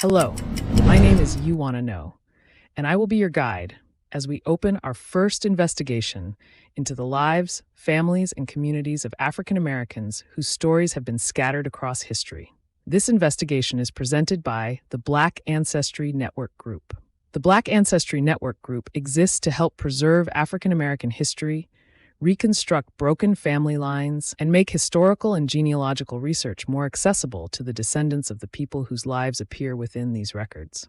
Hello, my name is You Wanna Know, and I will be your guide as we open our first investigation into the lives, families, and communities of African Americans whose stories have been scattered across history. This investigation is presented by the Black Ancestry Network Group. The Black Ancestry Network Group exists to help preserve African American history, reconstruct broken family lines, and make historical and genealogical research more accessible to the descendants of the people whose lives appear within these records.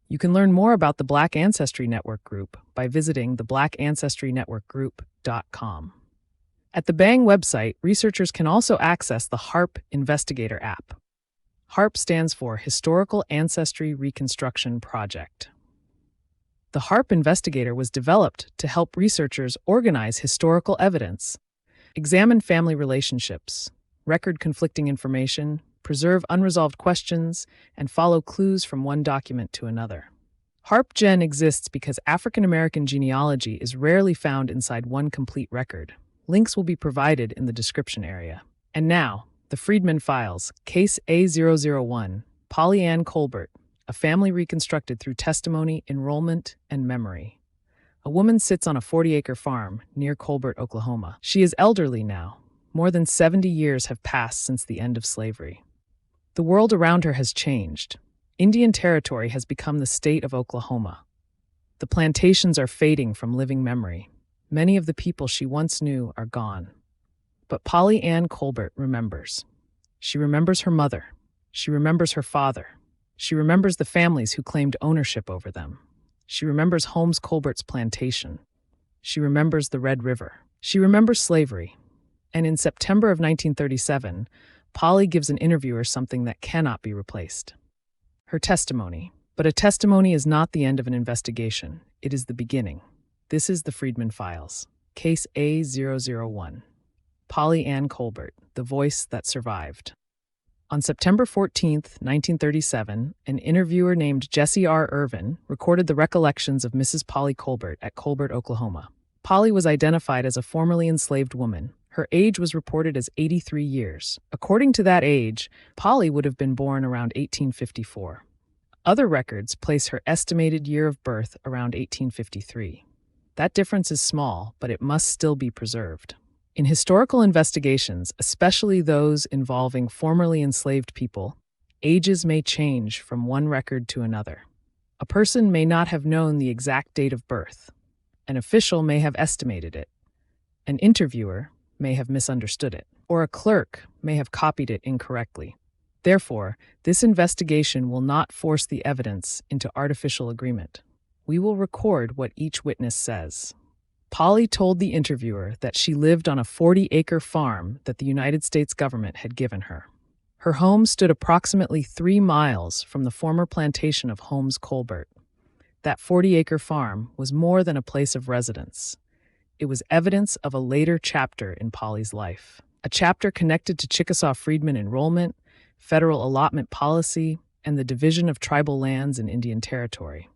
You can learn more about the Black Ancestry Network Group by visiting theblackancestry.networkgroup.com. At the BANG website, researchers can also access the HARP Investigator app. HARP stands for Historical Ancestry Reconstruction Project. The HARP Investigator was developed to help researchers organize historical evidence, examine family relationships, record conflicting information, preserve unresolved questions, and follow clues from one document to another. HARP Gen exists because African American genealogy is rarely found inside one complete record. Links will be provided in the description area. And now, the Freedmen Files, Case A-001, Polly Ann Colbert, a family reconstructed through testimony, enrollment, and memory. A woman sits on a 40-acre farm near Colbert, Oklahoma. She is elderly now. More than 70 years have passed since the end of slavery. The world around her has changed. Indian Territory has become the state of Oklahoma. The plantations are fading from living memory. Many of the people she once knew are gone. But Polly Ann Colbert remembers. She remembers her mother. She remembers her father. She remembers the families who claimed ownership over them. She remembers Holmes Colbert's plantation. She remembers the Red River. She remembers slavery. And in September of 1937, Polly gives an interviewer something that cannot be replaced. Her testimony. But a testimony is not the end of an investigation. It is the beginning. This is the Freedmen Files. Case A-001. Polly Ann Colbert, the voice that survived. On September 14, 1937, an interviewer named Jesse R. Irvin recorded the recollections of Mrs. Polly Colbert at Colbert, Oklahoma. Polly was identified as a formerly enslaved woman. Her age was reported as 83 years. According to that age, Polly would have been born around 1854. Other records place her estimated year of birth around 1853. That difference is small, but it must still be preserved. In historical investigations, especially those involving formerly enslaved people, ages may change from one record to another. A person may not have known the exact date of birth. An official may have estimated it. An interviewer may have misunderstood it, or a clerk may have copied it incorrectly. Therefore, this investigation will not force the evidence into artificial agreement. We will record what each witness says. Polly told the interviewer that she lived on a 40-acre farm that the United States government had given her. Her home stood approximately 3 miles from the former plantation of Holmes Colbert. That 40-acre farm was more than a place of residence. It was evidence of a later chapter in Polly's life, a chapter connected to Chickasaw Freedmen enrollment, federal allotment policy, and the division of tribal lands in Indian Territory.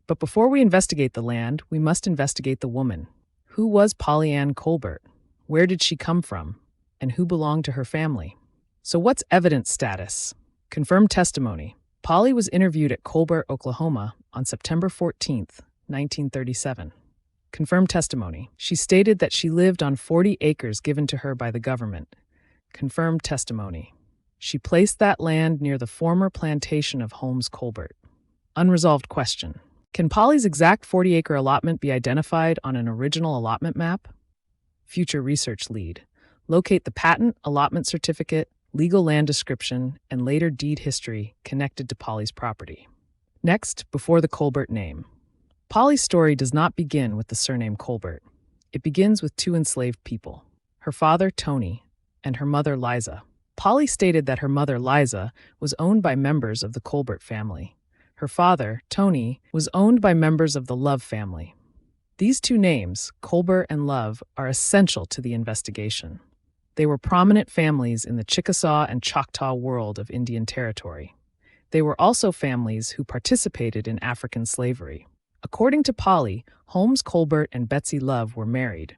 But before we investigate the land, we must investigate the woman. Who was Polly Ann Colbert? Where did she come from? And who belonged to her family? So what's evidence status? Confirmed testimony. Polly was interviewed at Colbert, Oklahoma on September 14, 1937. Confirmed testimony. She stated that she lived on 40 acres given to her by the government. Confirmed testimony. She placed that land near the former plantation of Holmes Colbert. Unresolved question. Can Polly's exact 40-acre allotment be identified on an original allotment map? Future research lead. Locate the patent, allotment certificate, legal land description, and later deed history connected to Polly's property. Next, before the Colbert name. Polly's story does not begin with the surname Colbert. It begins with 2 enslaved people, her father, Tony, and her mother, Liza. Polly stated that her mother, Liza, was owned by members of the Colbert family. Her father, Tony, was owned by members of the Love family. These 2 names, Colbert and Love, are essential to the investigation. They were prominent families in the Chickasaw and Choctaw world of Indian Territory. They were also families who participated in African slavery. According to Polly, Holmes Colbert and Betsy Love were married.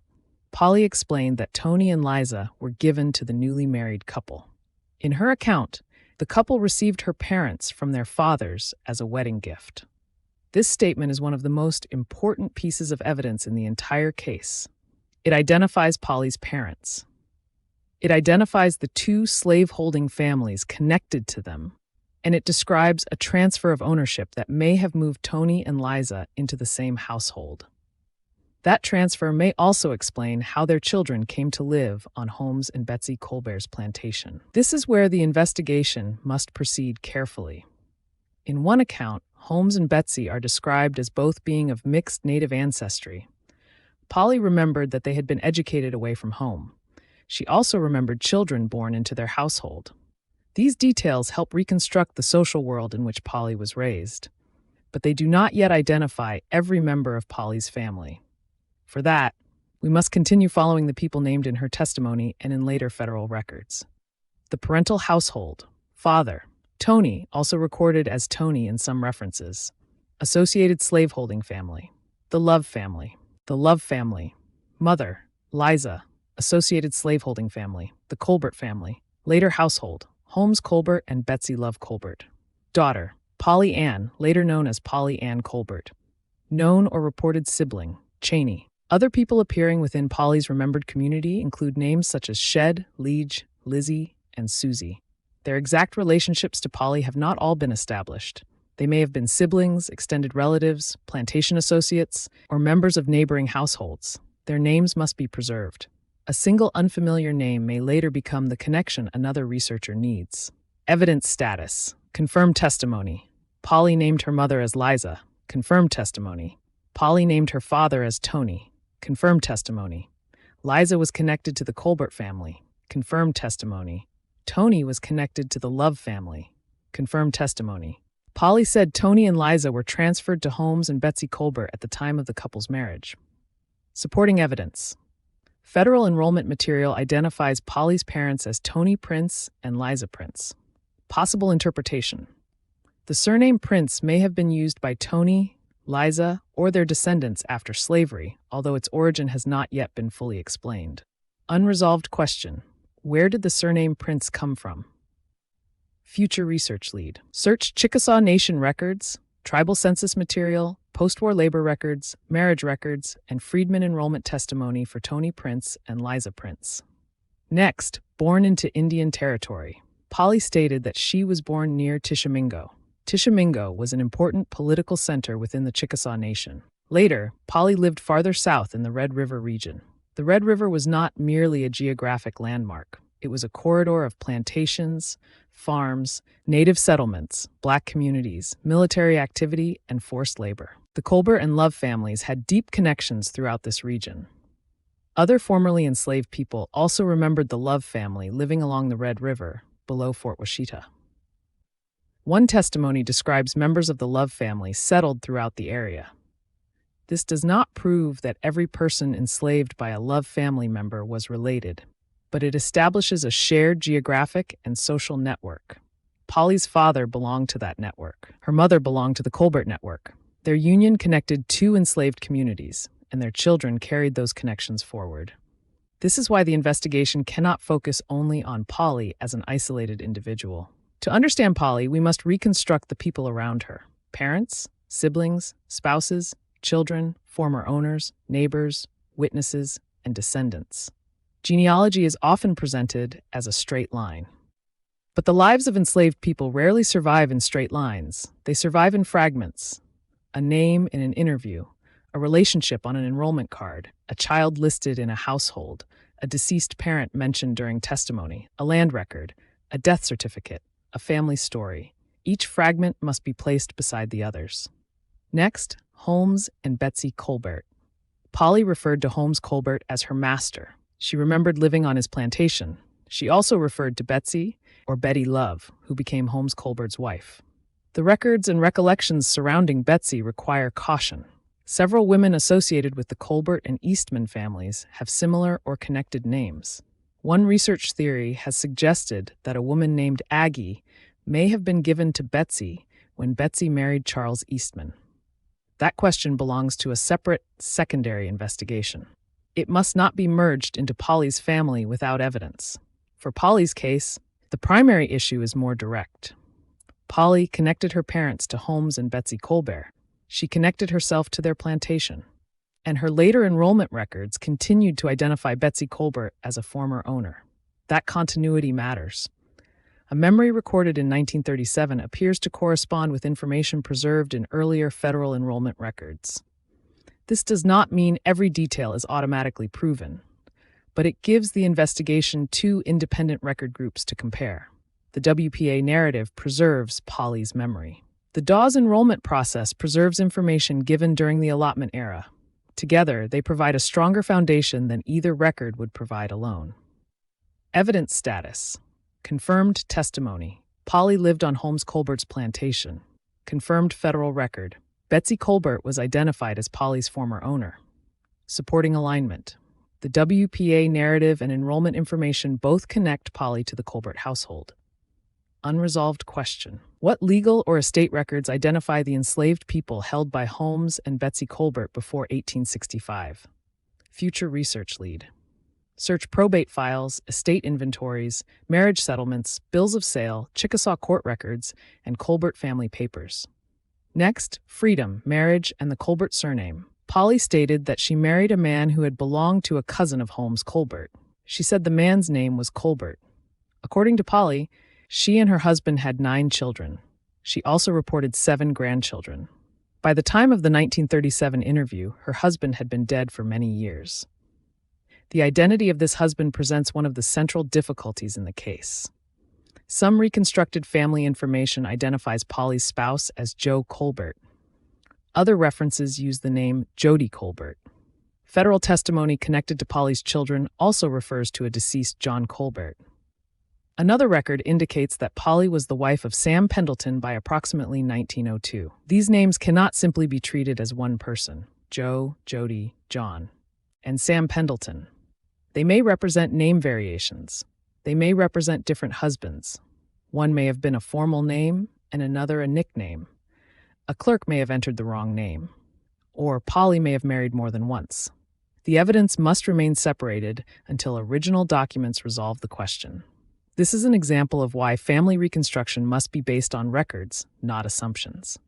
Polly explained that Tony and Liza were given to the newly married couple. In her account, the couple received her parents from their fathers as a wedding gift. This statement is one of the most important pieces of evidence in the entire case. It identifies Polly's parents. It identifies the two slave-holding families connected to them, and it describes a transfer of ownership that may have moved Tony and Liza into the same household. That transfer may also explain how their children came to live on Holmes and Betsy Colbert's plantation. This is where the investigation must proceed carefully. In one account, Holmes and Betsy are described as both being of mixed native ancestry. Polly remembered that they had been educated away from home. She also remembered children born into their household. These details help reconstruct the social world in which Polly was raised, but they do not yet identify every member of Polly's family. For that, we must continue following the people named in her testimony and in later federal records. The parental household: father, Tony, also recorded as Tony in some references. Associated slaveholding family: the Love family. The Love family. Mother, Liza. Associated slaveholding family: the Colbert family. Later household: Holmes Colbert and Betsy Love Colbert. Daughter, Polly Ann, later known as Polly Ann Colbert. Known or reported sibling, Cheney. Other people appearing within Polly's remembered community include names such as Shed, Liege, Lizzie, and Susie. Their exact relationships to Polly have not all been established. They may have been siblings, extended relatives, plantation associates, or members of neighboring households. Their names must be preserved. A single unfamiliar name may later become the connection another researcher needs. Evidence status: confirmed testimony. Polly named her mother as Liza. Confirmed testimony. Polly named her father as Tony. Confirmed testimony. Liza was connected to the Colbert family. Confirmed testimony. Tony was connected to the Love family. Confirmed testimony. Polly said Tony and Liza were transferred to Holmes and Betsy Colbert at the time of the couple's marriage. Supporting evidence: federal enrollment material identifies Polly's parents as Tony Prince and Liza Prince. Possible interpretation: the surname Prince may have been used by Tony, Liza, or their descendants after slavery, although its origin has not yet been fully explained. Unresolved question: where did the surname Prince come from? Future research lead: search Chickasaw Nation records, tribal census material, post-war labor records, marriage records, and freedmen enrollment testimony for Tony Prince and Liza Prince. Next, born into Indian Territory. Polly stated that she was born near Tishomingo. Tishomingo was an important political center within the Chickasaw Nation. Later, Polly lived farther south in the Red River region. The Red River was not merely a geographic landmark. It was a corridor of plantations, farms, native settlements, black communities, military activity, and forced labor. The Colbert and Love families had deep connections throughout this region. Other formerly enslaved people also remembered the Love family living along the Red River, below Fort Washita. One testimony describes members of the Love family settled throughout the area. This does not prove that every person enslaved by a Love family member was related, but it establishes a shared geographic and social network. Polly's father belonged to that network. Her mother belonged to the Colbert network. Their union connected two enslaved communities, and their children carried those connections forward. This is why the investigation cannot focus only on Polly as an isolated individual. To understand Polly, we must reconstruct the people around her: parents, siblings, spouses, children, former owners, neighbors, witnesses, and descendants. Genealogy is often presented as a straight line. But the lives of enslaved people rarely survive in straight lines. They survive in fragments: a name in an interview, a relationship on an enrollment card, a child listed in a household, a deceased parent mentioned during testimony, a land record, a death certificate, a family story. Each fragment must be placed beside the others. Next, Holmes and Betsy Colbert. Polly referred to Holmes Colbert as her master. She remembered living on his plantation. She also referred to Betsy, or Betty Love, who became Holmes Colbert's wife. The records and recollections surrounding Betsy require caution. Several women associated with the Colbert and Eastman families have similar or connected names. One research theory has suggested that a woman named Aggie may have been given to Betsy when Betsy married Charles Eastman. That question belongs to a separate, secondary investigation. It must not be merged into Polly's family without evidence. For Polly's case, The primary issue is more direct. Polly connected her parents to Holmes and Betsy Colbert. She connected herself to their plantation. And her later enrollment records continued to identify Betsy Colbert as a former owner. That continuity matters. A memory recorded in 1937 appears to correspond with information preserved in earlier federal enrollment records. This does not mean every detail is automatically proven, but it gives the investigation two independent record groups to compare. The WPA narrative preserves Polly's memory. The Dawes enrollment process preserves information given during the allotment era. Together, they provide a stronger foundation than either record would provide alone. Evidence status. Confirmed testimony. Polly lived on Holmes Colbert's plantation. Confirmed federal record. Betsy Colbert was identified as Polly's former owner. Supporting alignment. The WPA narrative and enrollment information both connect Polly to the Colbert household. Unresolved question. What legal or estate records identify the enslaved people held by Holmes and Betsy Colbert before 1865? Future research lead. Search probate files, estate inventories, marriage settlements, bills of sale, Chickasaw court records, and Colbert family papers. Next, freedom, marriage, and the Colbert surname. Polly stated that she married a man who had belonged to a cousin of Holmes Colbert. She said the man's name was Colbert. According to Polly, she and her husband had 9 children. She also reported 7 grandchildren. By the time of the 1937 interview, her husband had been dead for many years. The identity of this husband presents one of the central difficulties in the case. Some reconstructed family information identifies Polly's spouse as Joe Colbert. Other references use the name Jody Colbert. Federal testimony connected to Polly's children also refers to a deceased John Colbert. Another record indicates that Polly was the wife of Sam Pendleton by approximately 1902. These names cannot simply be treated as one person: Joe, Jody, John, and Sam Pendleton. They may represent name variations. They may represent different husbands. One may have been a formal name and another a nickname. A clerk may have entered the wrong name. Or Polly may have married more than once. The evidence must remain separated until original documents resolve the question. This is an example of why family reconstruction must be based on records, not assumptions.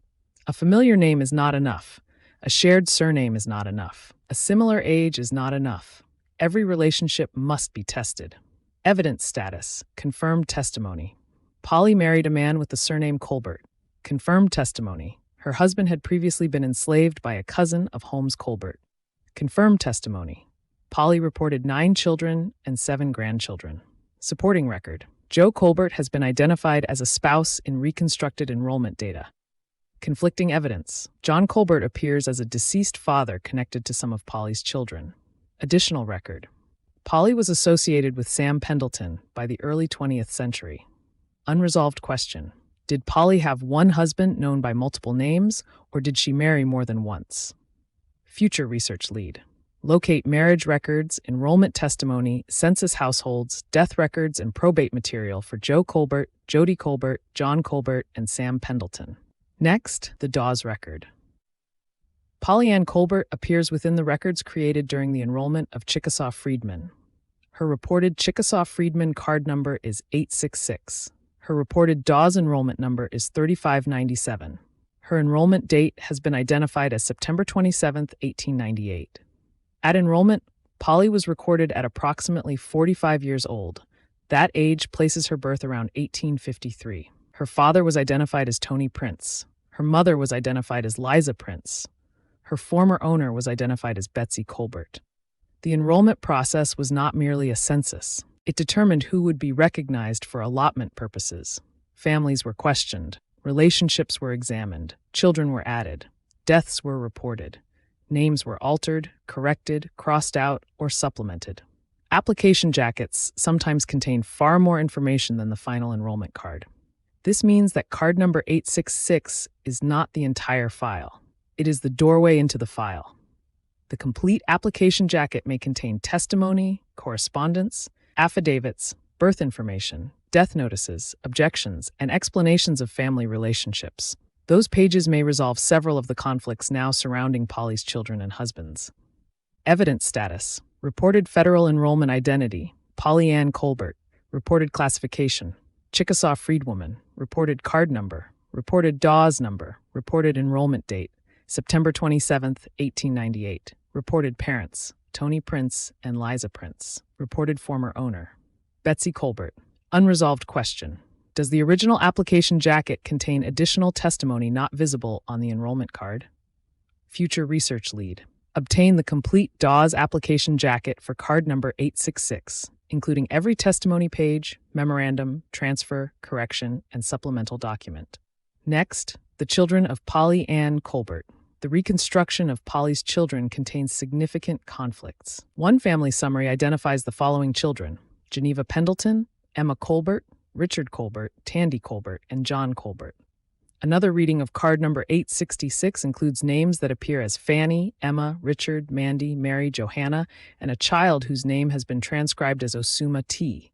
A familiar name is not enough. A shared surname is not enough. A similar age is not enough. Every relationship must be tested. Evidence status. Confirmed testimony. Polly married a man with the surname Colbert. Confirmed testimony. Her husband had previously been enslaved by a cousin of Holmes Colbert. Confirmed testimony. Polly reported 9 children and 7 grandchildren. Supporting record. Joe Colbert has been identified as a spouse in reconstructed enrollment data. Conflicting evidence. John Colbert appears as a deceased father connected to some of Polly's children. Additional record. Polly was associated with Sam Pendleton by the early 20th century. Unresolved question. Did Polly have one husband known by multiple names, or did she marry more than once? Future research lead. Locate marriage records, enrollment testimony, census households, death records, and probate material for Joe Colbert, Jody Colbert, John Colbert, and Sam Pendleton. Next, the Dawes record. Polly Ann Colbert appears within the records created during the enrollment of Chickasaw Freedmen. Her reported Chickasaw Freedmen card number is 866. Her reported Dawes enrollment number is 3597. Her enrollment date has been identified as September 27, 1898. At enrollment, Polly was recorded at approximately 45 years old. That age places her birth around 1853. Her father was identified as Tony Prince. Her mother was identified as Liza Prince. Her former owner was identified as Betsy Colbert. The enrollment process was not merely a census. It determined who would be recognized for allotment purposes. Families were questioned. Relationships were examined. Children were added. Deaths were reported. Names were altered, corrected, crossed out, or supplemented. Application jackets sometimes contain far more information than the final enrollment card. This means that card number 866 is not the entire file. It is the doorway into the file. The complete application jacket may contain testimony, correspondence, affidavits, birth information, death notices, objections, and explanations of family relationships. Those pages may resolve several of the conflicts now surrounding Polly's children and husbands. Evidence status. Reported federal enrollment identity. Polly Ann Colbert. Reported classification. Chickasaw Freedwoman, reported card number, reported Dawes number, reported enrollment date, September 27, 1898, reported parents, Tony Prince and Liza Prince, reported former owner. Betsy Colbert, unresolved question. Does the original application jacket contain additional testimony not visible on the enrollment card? Future research lead. Obtain the complete Dawes application jacket for card number 866, including every testimony page, memorandum, transfer, correction, and supplemental document. Next, the children of Polly Ann Colbert. The reconstruction of Polly's children contains significant conflicts. One family summary identifies the following children: Geneva Pendleton, Emma Colbert, Richard Colbert, Tandy Colbert, and John Colbert. Another reading of card number 866 includes names that appear as Fanny, Emma, Richard, Mandy, Mary, Johanna, and a child whose name has been transcribed as Osuma T.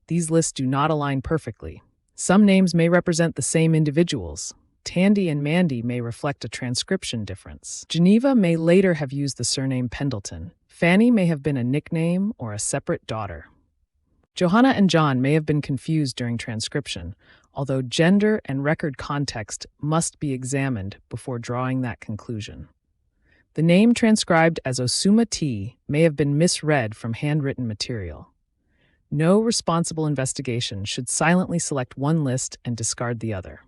These lists do not align perfectly. Some names may represent the same individuals. Tandy and Mandy may reflect a transcription difference. Geneva may later have used the surname Pendleton. Fanny may have been a nickname or a separate daughter. Johanna and John may have been confused during transcription, although gender and record context must be examined before drawing that conclusion. The name transcribed as Osuma T may have been misread from handwritten material. No responsible investigation should silently select one list and discard the other.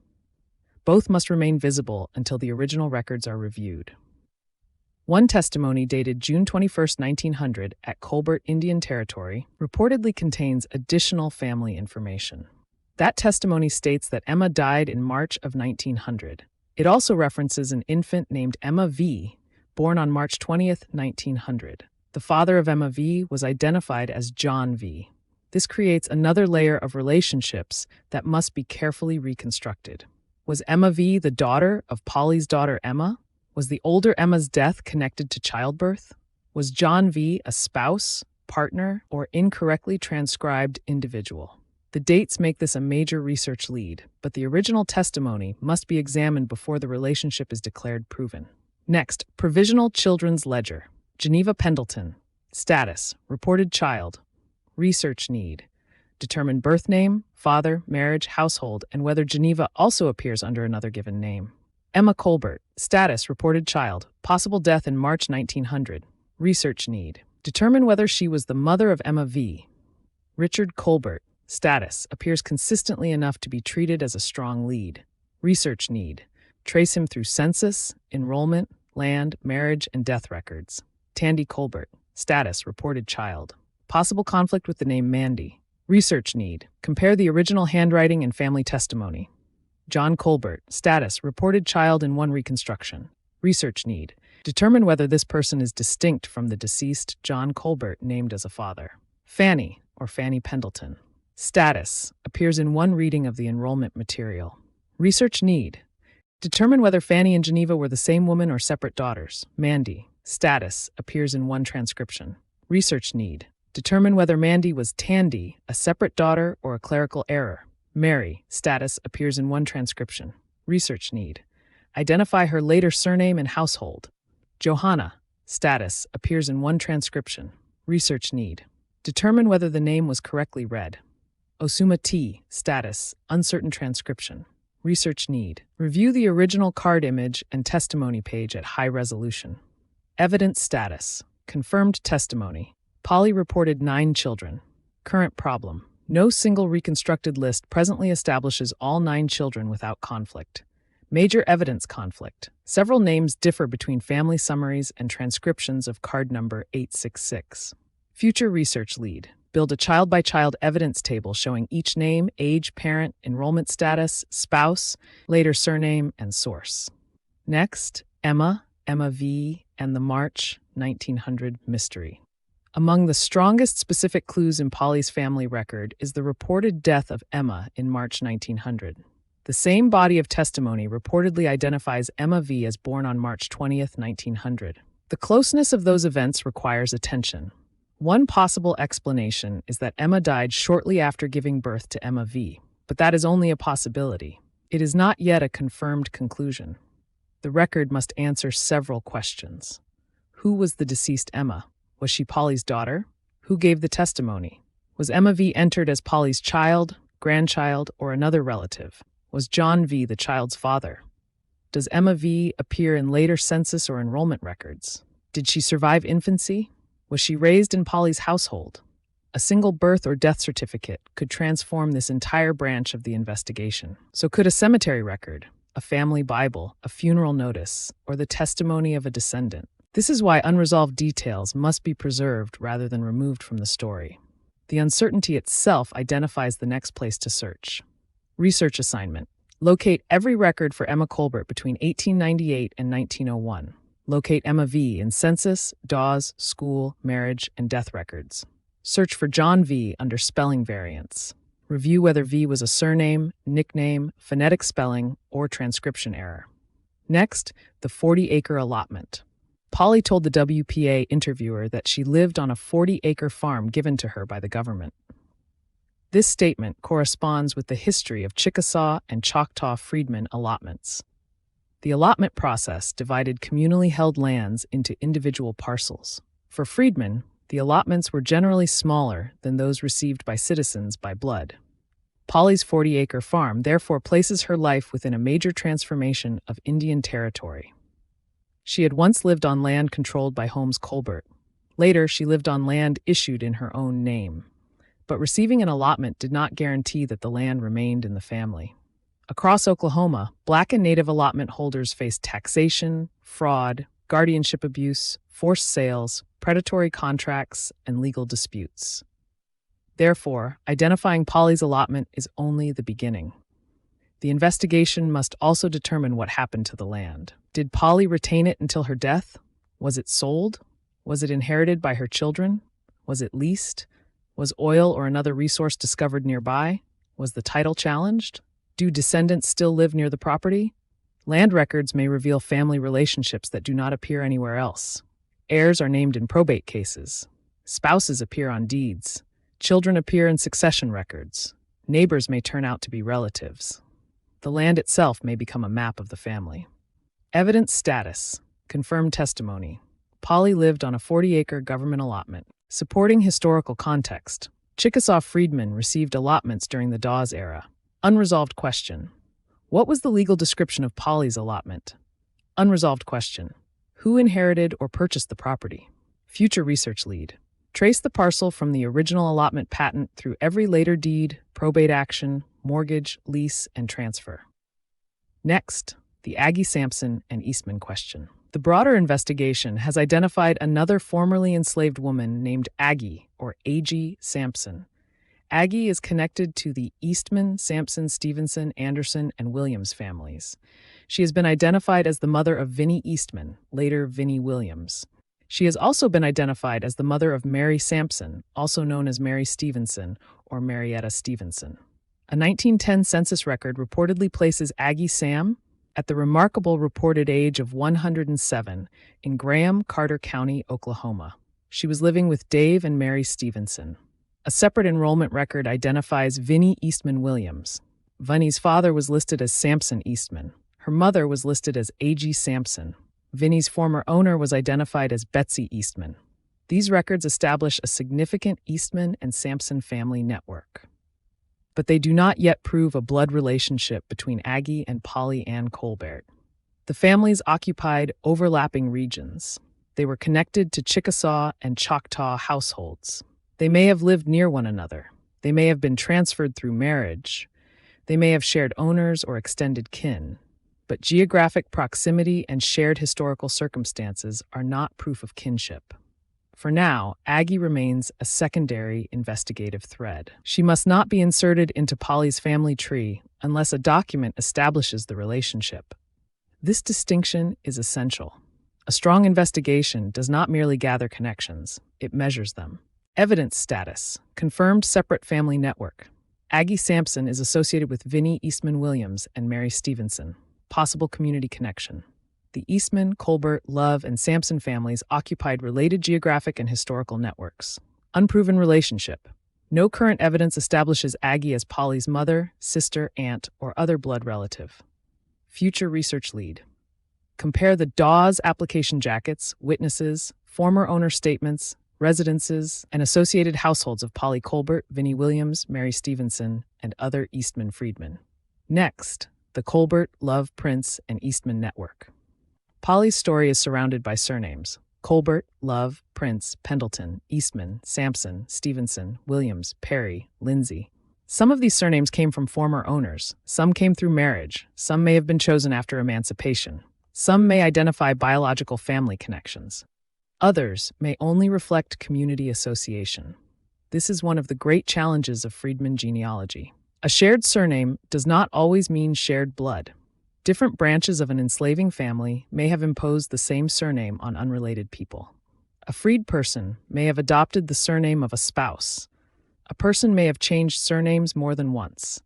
Both must remain visible until the original records are reviewed. One testimony dated June 21, 1900, at Colbert, Indian Territory, reportedly contains additional family information. That testimony states that Emma died in March of 1900. It also references an infant named Emma V, born on March 20, 1900. The father of Emma V was identified as John V. This creates another layer of relationships that must be carefully reconstructed. Was Emma V the daughter of Polly's daughter Emma? Was the older Emma's death connected to childbirth? Was John V a spouse, partner, or incorrectly transcribed individual? The dates make this a major research lead, but the original testimony must be examined before the relationship is declared proven. Next, provisional children's ledger. Geneva Pendleton. Status: reported child. Research need: determine birth name, father, marriage, household, and whether Geneva also appears under another given name. Emma Colbert. Status: reported child. Possible death in March 1900. Research need: determine whether she was the mother of Emma V. Richard Colbert. Status: appears consistently enough to be treated as a strong lead. Research need: trace him through census, enrollment, land, marriage, and death records. Tandy Colbert. Status: reported child. Possible conflict with the name Mandy. Research need: compare the original handwriting and family testimony. John Colbert. Status: reported child in one reconstruction. Research need: determine whether this person is distinct from the deceased John Colbert named as a father. Fanny, or Fanny Pendleton. Status: appears in one reading of the enrollment material. Research need: determine whether Fanny and Geneva were the same woman or separate daughters. Mandy. Status: appears in one transcription. Research need: determine whether Mandy was Tandy, a separate daughter, or a clerical error. Mary. Status: appears in one transcription. Research need: identify her later surname and household. Johanna. Status: appears in one transcription. Research need: determine whether the name was correctly read. Osuma T. Status: uncertain transcription. Research need: review the original card image and testimony page at high resolution. Evidence status: confirmed testimony. Polly reported 9 children. Current problem: no single reconstructed list presently establishes all 9 children without conflict. Major evidence conflict: several names differ between family summaries and transcriptions of card number 866. Future research lead: build a child-by-child evidence table showing each name, age, parent, enrollment status, spouse, later surname, and source. Next, Emma, Emma V, and the March 1900 mystery. Among the strongest specific clues in Polly's family record is the reported death of Emma in March 1900. The same body of testimony reportedly identifies Emma V as born on March 20, 1900. The closeness of those events requires attention. One possible explanation is that Emma died shortly after giving birth to Emma V, but that is only a possibility. It is not yet a confirmed conclusion. The record must answer several questions. Who was the deceased Emma? Was she Polly's daughter? Who gave the testimony? Was Emma V entered as Polly's child, grandchild, or another relative? Was John V. the child's father? Does Emma V. appear in later census or enrollment records? Did she survive infancy? Was she raised in Polly's household? A single birth or death certificate could transform this entire branch of the investigation. So could a cemetery record, a family Bible, a funeral notice, or the testimony of a descendant? This is why unresolved details must be preserved rather than removed from the story. The uncertainty itself identifies the next place to search. Research assignment. Locate every record for Emma Colbert between 1898 and 1901. Locate Emma V. in census, Dawes, school, marriage, and death records. Search for John V. under spelling variants. Review whether V was a surname, nickname, phonetic spelling, or transcription error. Next, the 40-acre allotment. Polly told the WPA interviewer that she lived on a 40-acre farm given to her by the government. This statement corresponds with the history of Chickasaw and Choctaw Freedmen allotments. The allotment process divided communally held lands into individual parcels. For freedmen, the allotments were generally smaller than those received by citizens by blood. Polly's 40-acre farm therefore places her life within a major transformation of Indian territory. She had once lived on land controlled by Holmes Colbert. Later, she lived on land issued in her own name. But receiving an allotment did not guarantee that the land remained in the family. Across Oklahoma, Black and Native allotment holders faced taxation, fraud, guardianship abuse, forced sales, predatory contracts, and legal disputes. Therefore, identifying Polly's allotment is only the beginning. The investigation must also determine what happened to the land. Did Polly retain it until her death? Was it sold? Was it inherited by her children? Was it leased? Was oil or another resource discovered nearby? Was the title challenged? Do descendants still live near the property? Land records may reveal family relationships that do not appear anywhere else. Heirs are named in probate cases. Spouses appear on deeds. Children appear in succession records. Neighbors may turn out to be relatives. The land itself may become a map of the family. Evidence status. Confirmed testimony. Polly lived on a 40-acre government allotment. Supporting historical context. Chickasaw Freedmen received allotments during the Dawes era. Unresolved question. What was the legal description of Polly's allotment? Unresolved question. Who inherited or purchased the property? Future research lead. Trace the parcel from the original allotment patent through every later deed, probate action, mortgage, lease, and transfer. Next, the Aggie Sampson and Eastman question. The broader investigation has identified another formerly enslaved woman named Aggie, or A.G. Sampson. Aggie is connected to the Eastman, Sampson, Stevenson, Anderson, and Williams families. She has been identified as the mother of Vinnie Eastman, later Vinnie Williams. She has also been identified as the mother of Mary Sampson, also known as Mary Stevenson or Marietta Stevenson. A 1910 census record reportedly places Aggie Sam at the remarkable reported age of 107 in Graham, Carter County, Oklahoma. She was living with Dave and Mary Stevenson. A separate enrollment record identifies Vinnie Eastman Williams. Vinnie's father was listed as Sampson Eastman. Her mother was listed as A.G. Sampson. Vinnie's former owner was identified as Betsy Eastman. These records establish a significant Eastman and Sampson family network. But they do not yet prove a blood relationship between Aggie and Polly Ann Colbert. The families occupied overlapping regions. They were connected to Chickasaw and Choctaw households. They may have lived near one another. They may have been transferred through marriage. They may have shared owners or extended kin. But geographic proximity and shared historical circumstances are not proof of kinship. For now, Aggie remains a secondary investigative thread. She must not be inserted into Polly's family tree unless a document establishes the relationship. This distinction is essential. A strong investigation does not merely gather connections, it measures them. Evidence status. Confirmed separate family network. Aggie Sampson is associated with Vinnie Eastman Williams and Mary Stevenson. Possible community connection. The Eastman, Colbert, Love, and Sampson families occupied related geographic and historical networks. Unproven relationship. No current evidence establishes Aggie as Polly's mother, sister, aunt, or other blood relative. Future research lead. Compare the Dawes application jackets, witnesses, former owner statements, residences, and associated households of Polly Colbert, Vinnie Williams, Mary Stevenson, and other Eastman freedmen. Next, the Colbert, Love, Prince, and Eastman network. Polly's story is surrounded by surnames: Colbert, Love, Prince, Pendleton, Eastman, Sampson, Stevenson, Williams, Perry, Lindsay. Some of these surnames came from former owners, some came through marriage, some may have been chosen after emancipation, some may identify biological family connections. Others may only reflect community association. This is one of the great challenges of freedmen genealogy. A shared surname does not always mean shared blood. Different branches of an enslaving family may have imposed the same surname on unrelated people. A freed person may have adopted the surname of a spouse. A person may have changed surnames more than once.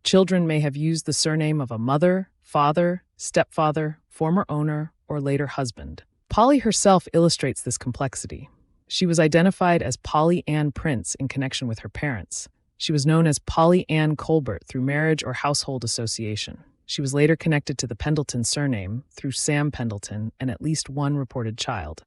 Children may have used the surname of a mother, father, stepfather, former owner, or later husband. Polly herself illustrates this complexity. She was identified as Polly Ann Prince in connection with her parents. She was known as Polly Ann Colbert through marriage or household association. She was later connected to the Pendleton surname through Sam Pendleton and at least one reported child.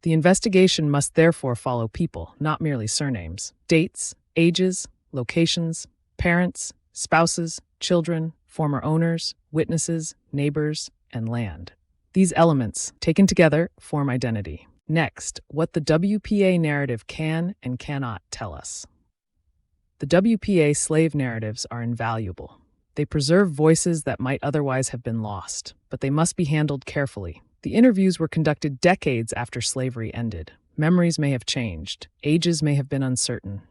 The investigation must therefore follow people, not merely surnames. Dates, ages, locations, parents, spouses, children, former owners, witnesses, neighbors, and land. These elements, taken together, form identity. Next, what the WPA narrative can and cannot tell us. The WPA slave narratives are invaluable. They preserve voices that might otherwise have been lost, but they must be handled carefully. The interviews were conducted decades after slavery ended. Memories may have changed. Ages may have been uncertain.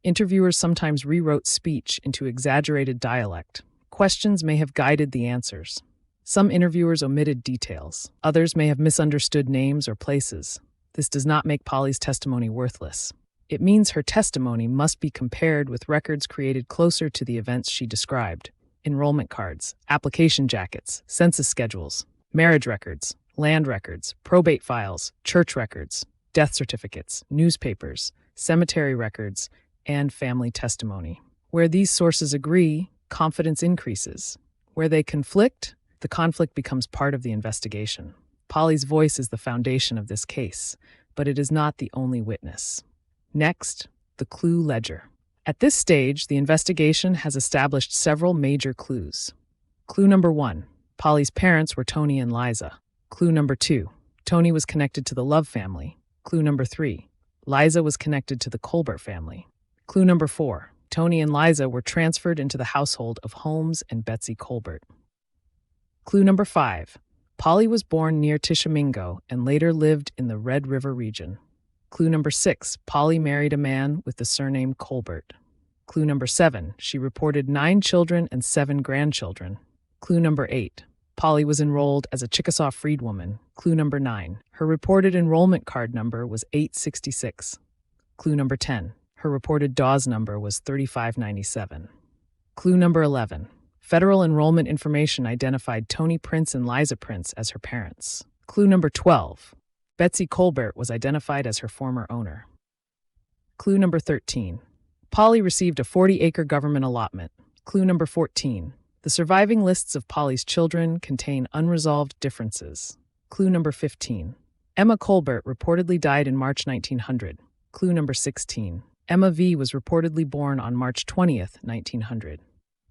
Interviewers sometimes rewrote speech into exaggerated dialect. Questions may have guided the answers. Some interviewers omitted details. Others may have misunderstood names or places. This does not make Polly's testimony worthless. It means her testimony must be compared with records created closer to the events she described: enrollment cards, application jackets, census schedules, marriage records, land records, probate files, church records, death certificates, newspapers, cemetery records, and family testimony. Where these sources agree, confidence increases. Where they conflict, the conflict becomes part of the investigation. Polly's voice is the foundation of this case, but it is not the only witness. Next, the clue ledger. At this stage, the investigation has established several major clues. Clue number 1, Polly's parents were Tony and Liza. Clue number 2, Tony was connected to the Love family. Clue number 3, Liza was connected to the Colbert family. Clue number 4, Tony and Liza were transferred into the household of Holmes and Betsy Colbert. Clue number 5, Polly was born near Tishomingo and later lived in the Red River region. Clue number 6, Polly married a man with the surname Colbert. Clue number 7, she reported 9 children and 7 grandchildren. Clue number 8, Polly was enrolled as a Chickasaw Freedwoman. Clue number 9, her reported enrollment card number was 866. Clue number 10, her reported Dawes number was 3597. Clue number 11, federal enrollment information identified Tony Prince and Liza Prince as her parents. Clue number 12, Betsy Colbert was identified as her former owner. Clue number 13, Polly received a 40-acre government allotment. Clue number 14, the surviving lists of Polly's children contain unresolved differences. Clue number 15, Emma Colbert reportedly died in March 1900. Clue number 16, Emma V. was reportedly born on March 20th, 1900.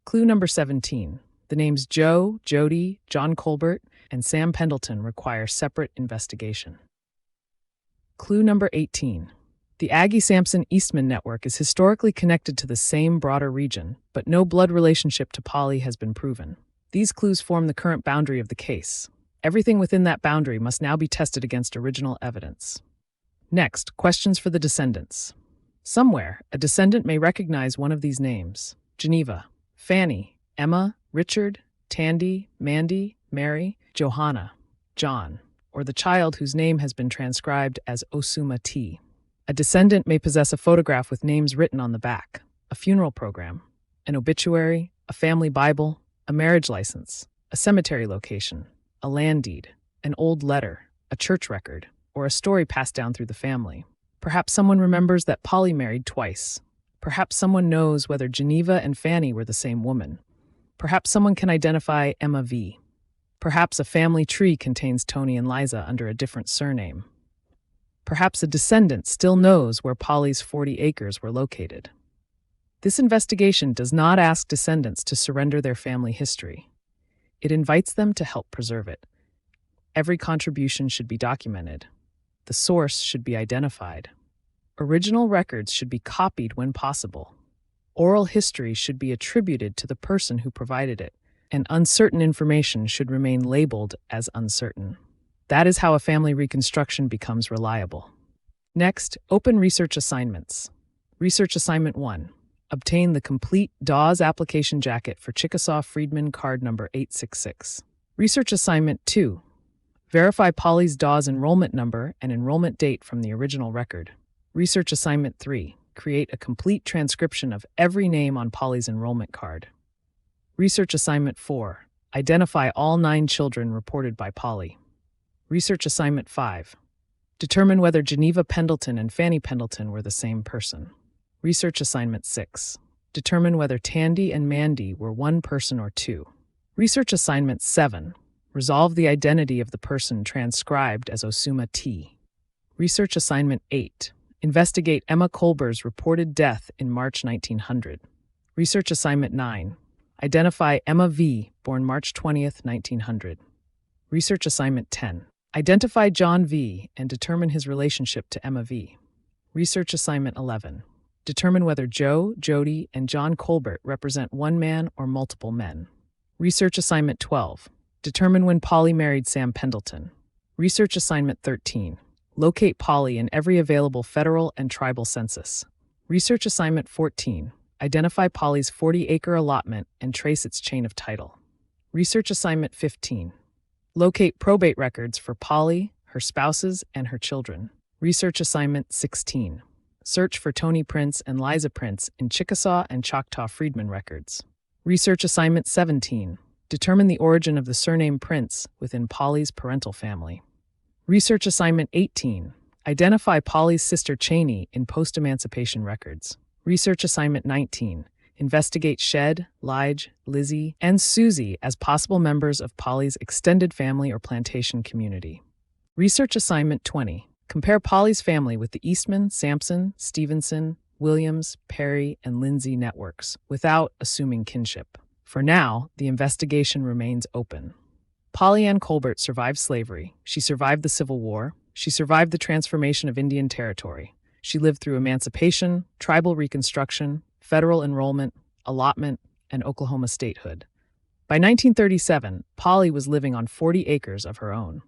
Clue number 17, the names Joe, Jody, John Colbert, and Sam Pendleton require separate investigation. Clue number 18, the Aggie-Sampson Eastman network is historically connected to the same broader region, but no blood relationship to Polly has been proven. These clues form the current boundary of the case. Everything within that boundary must now be tested against original evidence. Next, questions for the descendants. Somewhere, a descendant may recognize one of these names: Geneva, Fanny, Emma, Richard, Tandy, Mandy, Mary, Johanna, John, or the child whose name has been transcribed as Osuma T. A descendant may possess a photograph with names written on the back, a funeral program, an obituary, a family Bible, a marriage license, a cemetery location, a land deed, an old letter, a church record, or a story passed down through the family. Perhaps someone remembers that Polly married twice. Perhaps someone knows whether Geneva and Fanny were the same woman. Perhaps someone can identify Emma V. Perhaps a family tree contains Tony and Liza under a different surname. Perhaps a descendant still knows where Polly's 40 acres were located. This investigation does not ask descendants to surrender their family history. It invites them to help preserve it. Every contribution should be documented. The source should be identified. Original records should be copied when possible. Oral history should be attributed to the person who provided it, and uncertain information should remain labeled as uncertain. That is how a family reconstruction becomes reliable. Next, open research assignments. Research Assignment 1. Obtain the complete Dawes application jacket for Chickasaw Freedmen card number 866. Research Assignment 2. Verify Polly's Dawes enrollment number and enrollment date from the original record. Research Assignment 3. Create a complete transcription of every name on Polly's enrollment card. Research Assignment 4. Identify all 9 children reported by Polly. Research Assignment 5. Determine whether Geneva Pendleton and Fanny Pendleton were the same person. Research Assignment 6. Determine whether Tandy and Mandy were one person or two. Research Assignment 7. Resolve the identity of the person transcribed as Osuma T. Research Assignment 8. Investigate Emma Colbert's reported death in March 1900. Research Assignment 9. Identify Emma V., born March 20th, 1900. Research Assignment 10. Identify John V. and determine his relationship to Emma V. Research Assignment 11. Determine whether Joe, Jody, and John Colbert represent one man or multiple men. Research Assignment 12. Determine when Polly married Sam Pendleton. Research Assignment 13. Locate Polly in every available federal and tribal census. Research Assignment 14. Identify Polly's 40-acre allotment and trace its chain of title. Research Assignment 15. Locate probate records for Polly, her spouses, and her children. Research Assignment 16. Search for Tony Prince and Liza Prince in Chickasaw and Choctaw Freedmen records. Research Assignment 17. Determine the origin of the surname Prince within Polly's parental family. Research Assignment 18. Identify Polly's sister Cheney in post-emancipation records. Research Assignment 19. Investigate Shed, Lige, Lizzie, and Susie as possible members of Polly's extended family or plantation community. Research Assignment 20. Compare Polly's family with the Eastman, Sampson, Stevenson, Williams, Perry, and Lindsay networks without assuming kinship. For now, the investigation remains open. Polly Ann Colbert survived slavery. She survived the Civil War. She survived the transformation of Indian Territory. She lived through emancipation, tribal reconstruction, federal enrollment, allotment, and Oklahoma statehood. By 1937, Polly was living on 40 acres of her own.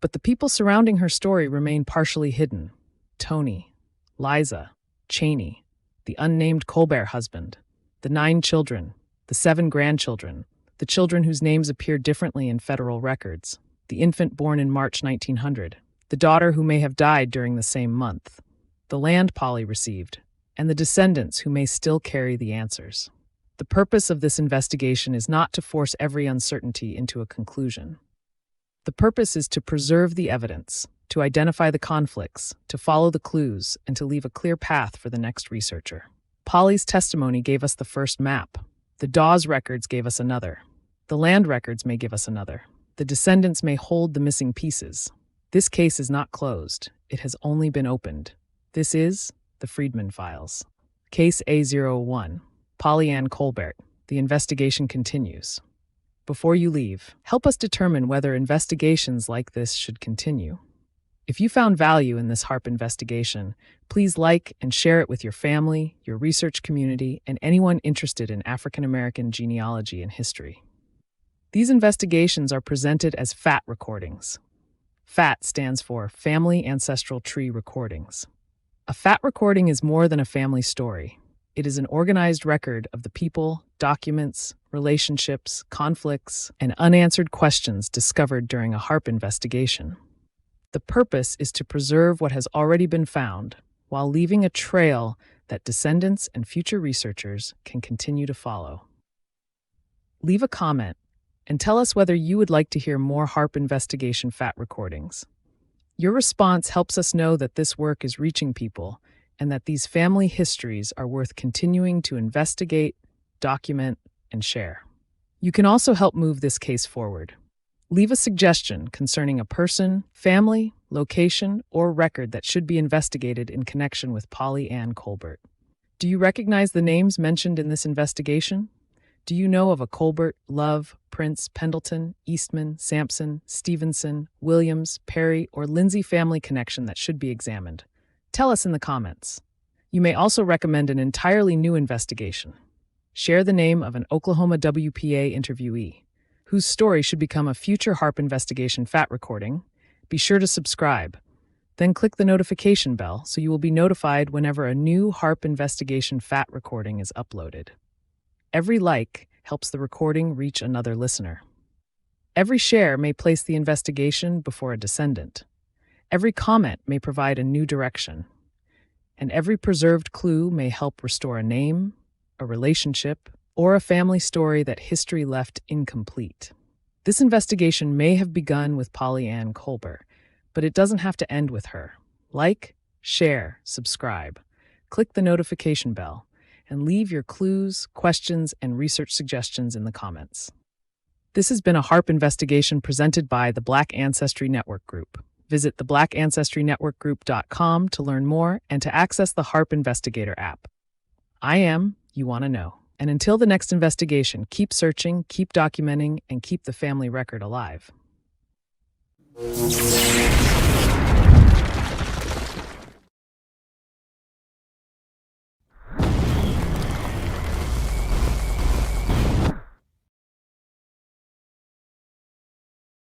But the people surrounding her story remain partially hidden. Tony, Liza, Cheney, the unnamed Colbert husband, the 9 children, the 7 grandchildren, the children whose names appear differently in federal records, the infant born in March 1900, the daughter who may have died during the same month, the land Polly received, and the descendants who may still carry the answers. The purpose of this investigation is not to force every uncertainty into a conclusion. The purpose is to preserve the evidence, to identify the conflicts, to follow the clues, and to leave a clear path for the next researcher. Polly's testimony gave us the first map. The Dawes records gave us another. The land records may give us another. The descendants may hold the missing pieces. This case is not closed. It has only been opened. This is the Freedmen Files. Case A-001. Polly Ann Colbert. The investigation continues. Before you leave, help us determine whether investigations like this should continue. If you found value in this HARP investigation, please like and share it with your family, your research community, and anyone interested in African American genealogy and history. These investigations are presented as FAT recordings. FAT stands for Family Ancestral Tree Recordings. A FAT recording is more than a family story. It is an organized record of the people, documents, relationships, conflicts, and unanswered questions discovered during a HARP investigation. The purpose is to preserve what has already been found, while leaving a trail that descendants and future researchers can continue to follow. Leave a comment and tell us whether you would like to hear more HARP investigation FAT recordings. Your response helps us know that this work is reaching people and that these family histories are worth continuing to investigate, document, and share. You can also help move this case forward. Leave a suggestion concerning a person, family, location, or record that should be investigated in connection with Polly Ann Colbert. Do you recognize the names mentioned in this investigation? Do you know of a Colbert, Love, Prince, Pendleton, Eastman, Sampson, Stevenson, Williams, Perry, or Lindsay family connection that should be examined? Tell us in the comments. You may also recommend an entirely new investigation. Share the name of an Oklahoma WPA interviewee whose story should become a future HARP investigation FAT recording. Be sure to subscribe. Then click the notification bell so you will be notified whenever a new HARP investigation FAT recording is uploaded. Every like helps the recording reach another listener. Every share may place the investigation before a descendant. Every comment may provide a new direction. And every preserved clue may help restore a name, a relationship, or a family story that history left incomplete. This investigation may have begun with Polly Ann Colbert, but it doesn't have to end with her. Like, share, subscribe, click the notification bell, and leave your clues, questions, and research suggestions in the comments. This has been a HARP investigation presented by the Black Ancestry Network Group. Visit theblackancestry.networkgroup.com to learn more and to access the HARP Investigator app. I am You Want to Know. And until the next investigation, keep searching, keep documenting, and keep the family record alive.